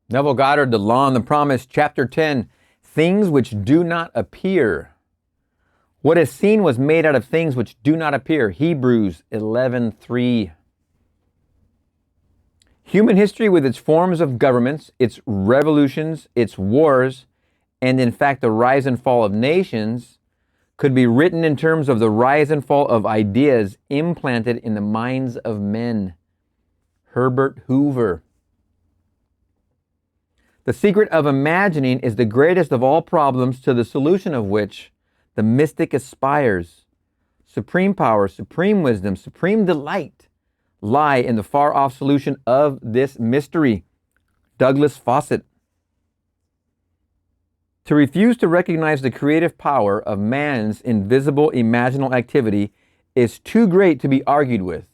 Neville Goddard, The Law and the Promise, Chapter 10, Things Which Do Not Appear. What is seen was made out of things which do not appear. Hebrews 11:3. Human history, with its forms of governments, its revolutions, its wars, and in fact the rise and fall of nations, could be written in terms of the rise and fall of ideas implanted in the minds of men. Herbert Hoover. The secret of imagining is the greatest of all problems, to the solution of which the mystic aspires. Supreme power, supreme wisdom, supreme delight lie in the far-off solution of this mystery. Douglas Fawcett. To refuse to recognize the creative power of man's invisible imaginal activity is too great to be argued with.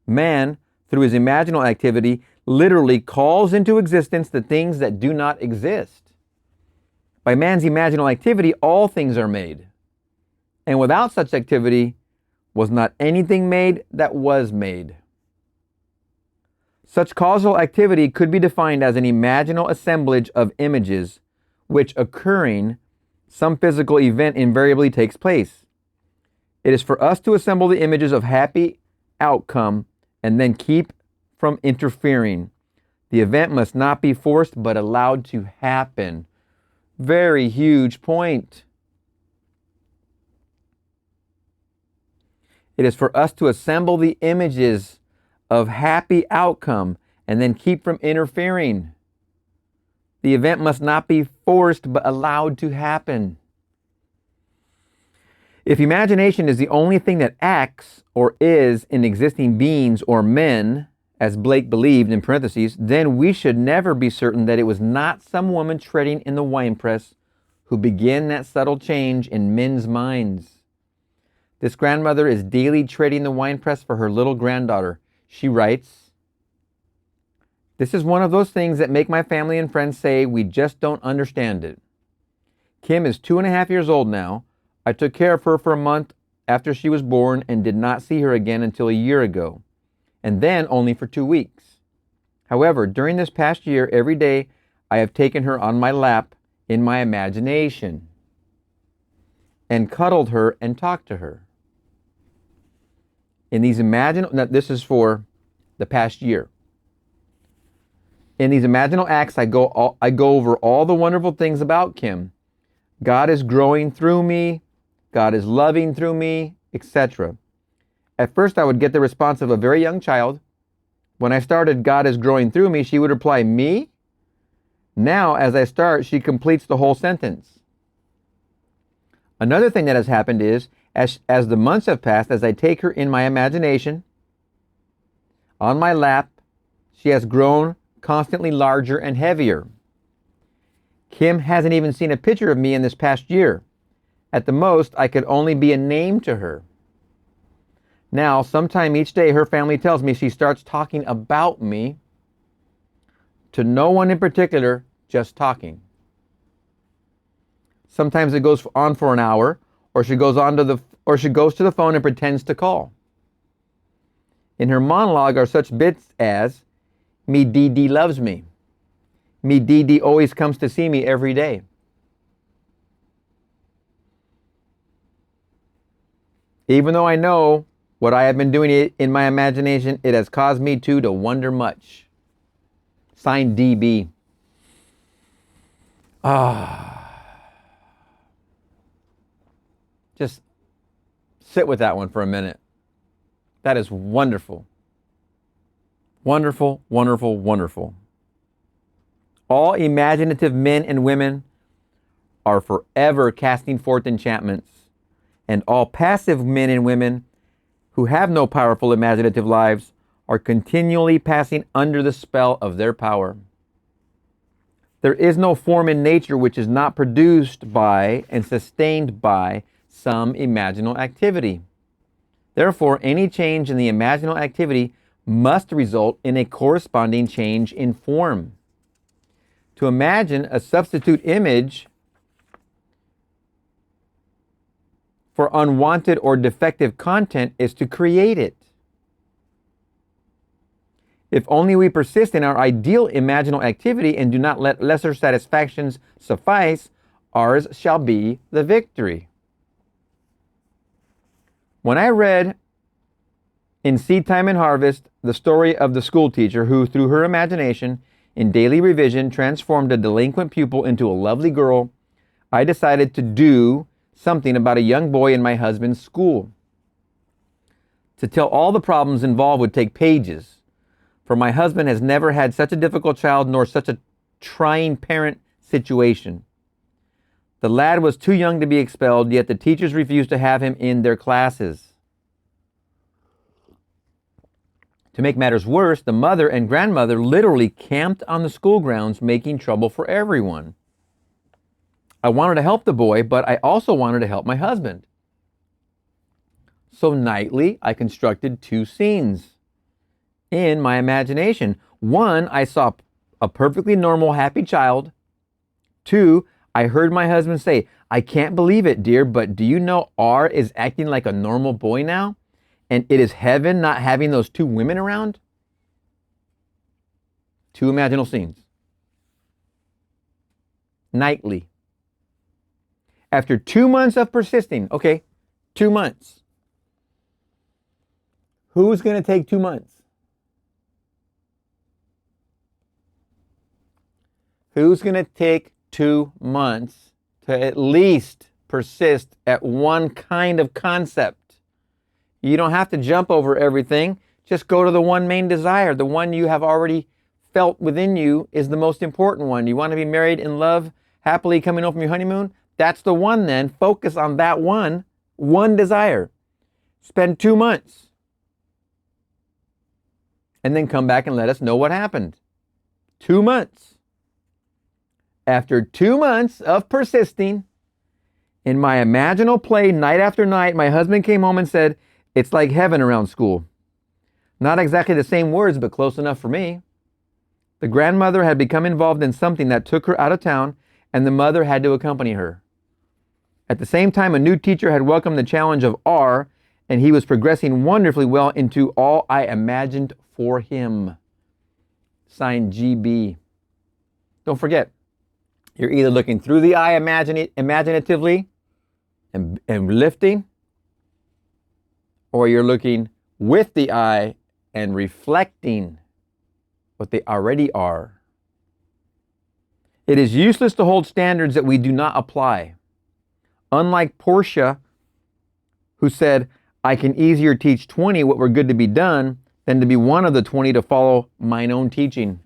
Man, through his imaginal activity, literally calls into existence the things that do not exist. By man's imaginal activity, all things are made. And without such activity, was not anything made that was made. Such causal activity could be defined as an imaginal assemblage of images, which, occurring, some physical event invariably takes place. It is for us to assemble the images of happy outcome and then keep from interfering. The event must not be forced but allowed to happen. Very huge point. It is for us to assemble the images of happy outcome and then keep from interfering. The event must not be forced but allowed to happen. If imagination is the only thing that acts or is in existing beings or men, as Blake believed in parentheses, then we should never be certain that it was not some woman treading in the winepress who began that subtle change in men's minds. This grandmother is daily treading the winepress for her little granddaughter. She writes, "This is one of those things that make my family and friends say we just don't understand it. Kim is 2.5 years old now. I took care of her for a month after she was born and did not see her again until a year ago, and then only for 2 weeks. However, during this past year, every day I have taken her on my lap in my imagination and cuddled her and talked to her. In these this is for the past year. In these imaginal acts, I go over all the wonderful things about Kim. God is growing through me. God is loving through me, etc. At first, I would get the response of a very young child. When I started, God is growing through me, she would reply, me? Now, as I start, she completes the whole sentence. Another thing that has happened is, as the months have passed, as I take her in my imagination, on my lap, she has grown constantly larger and heavier. Kim hasn't even seen a picture of me in this past year. At the most, I could only be a name to her. Now, sometime each day, her family tells me she starts talking about me to no one in particular, just talking. Sometimes it goes on for an hour, or she goes to the phone and pretends to call. In her monologue are such bits as, me Dee Dee loves me. Me Dee Dee always comes to see me every day. Even though I know what I have been doing in my imagination, it has caused me to wonder much. Signed, DB. Just sit with that one for a minute. That is wonderful. Wonderful, wonderful, wonderful. All imaginative men and women are forever casting forth enchantments, and all passive men and women who have no powerful imaginative lives are continually passing under the spell of their power. There is no form in nature which is not produced by and sustained by some imaginal activity. Therefore, any change in the imaginal activity must result in a corresponding change in form. To imagine a substitute image for unwanted or defective content is to create it. If only we persist in our ideal imaginal activity and do not let lesser satisfactions suffice, ours shall be the victory. When I read in Seed Time and Harvest the story of the school teacher who, through her imagination, in daily revision, transformed a delinquent pupil into a lovely girl, I decided to do something about a young boy in my husband's school. To tell all the problems involved would take pages, for my husband has never had such a difficult child nor such a trying parent situation. The lad was too young to be expelled, yet the teachers refused to have him in their classes. To make matters worse, the mother and grandmother literally camped on the school grounds, making trouble for everyone. I wanted to help the boy, but I also wanted to help my husband. So nightly, I constructed two scenes in my imagination. One, I saw a perfectly normal, happy child. Two, I heard my husband say, "I can't believe it, dear, but do you know R is acting like a normal boy now? And it is heaven not having those two women around?" Two imaginal scenes. Nightly. After 2 months of persisting, okay, 2 months. Who's going to take 2 months? Who's going to take 2 months to at least persist at one kind of concept? You don't have to jump over everything. Just go to the one main desire. The one you have already felt within you is the most important one. You want to be married in love, happily coming home from your honeymoon? That's the one then. Focus on that one desire. Spend 2 months. And then come back and let us know what happened. 2 months. After 2 months of persisting, in my imaginal play night after night, my husband came home and said, "It's like heaven around school." Not exactly the same words, but close enough for me. The grandmother had become involved in something that took her out of town, and the mother had to accompany her. At the same time, a new teacher had welcomed the challenge of R, and he was progressing wonderfully well into all I imagined for him. Signed GB. Don't forget, you're either looking through the eye imaginatively and lifting, or you're looking with the eye and reflecting what they already are. It is useless to hold standards that we do not apply. Unlike Portia, who said, "I can easier teach 20 what were good to be done than to be one of the 20 to follow mine own teaching."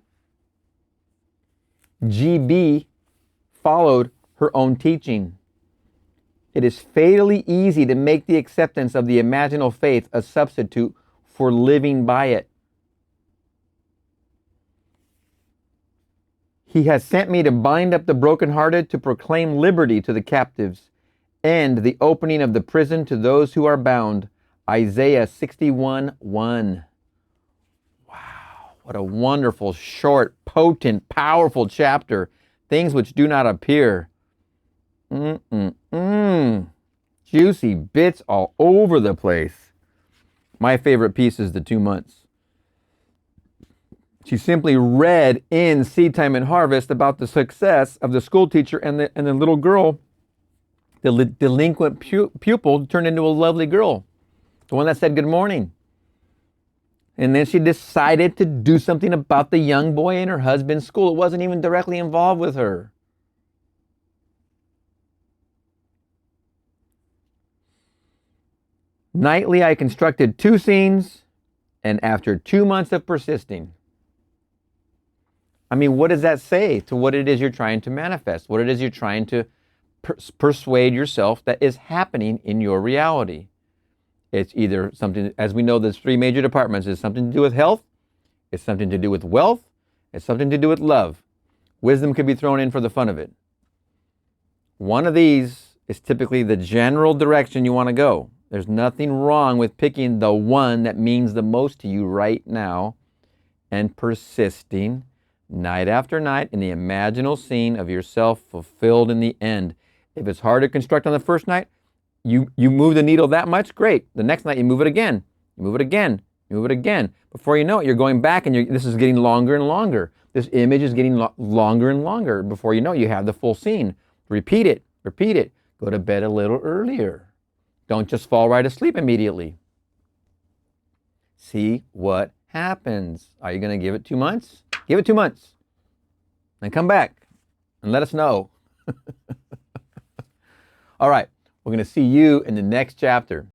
GB followed her own teaching. It is fatally easy to make the acceptance of the imaginal faith a substitute for living by it. He has sent me to bind up the brokenhearted, to proclaim liberty to the captives, and the opening of the prison to those who are bound. Isaiah 61:1. Wow, what a wonderful, short, potent, powerful chapter. Things which do not appear. Juicy bits all over the place. My favorite piece is the 2 months. She simply read in Seed Time and Harvest about the success of the school teacher and the little girl. The delinquent pupil turned into a lovely girl. The one that said good morning. And then she decided to do something about the young boy in her husband's school. It wasn't even directly involved with her. Nightly, I constructed 2 scenes, and after 2 months of persisting. I mean, what does that say to what it is you're trying to manifest? What it is you're trying to persuade yourself that is happening in your reality? It's either something, as we know, there's 3 major departments. It's something to do with health, it's something to do with wealth, it's something to do with love. Wisdom could be thrown in for the fun of it. One of these is typically the general direction you want to go. There's nothing wrong with picking the one that means the most to you right now and persisting night after night in the imaginal scene of yourself fulfilled in the end. If it's hard to construct on the first night, you move the needle that much, great. The next night you move it again, you move it again, Move it again. Before you know it, you're going back and this is getting longer and longer. This image is getting longer and longer. Before you know it, you have the full scene. Repeat it. Repeat it. Go to bed a little earlier. Don't just fall right asleep immediately. See what happens. Are you going to give it 2 months? Give it 2 months. Then come back and let us know. All right. We're going to see you in the next chapter.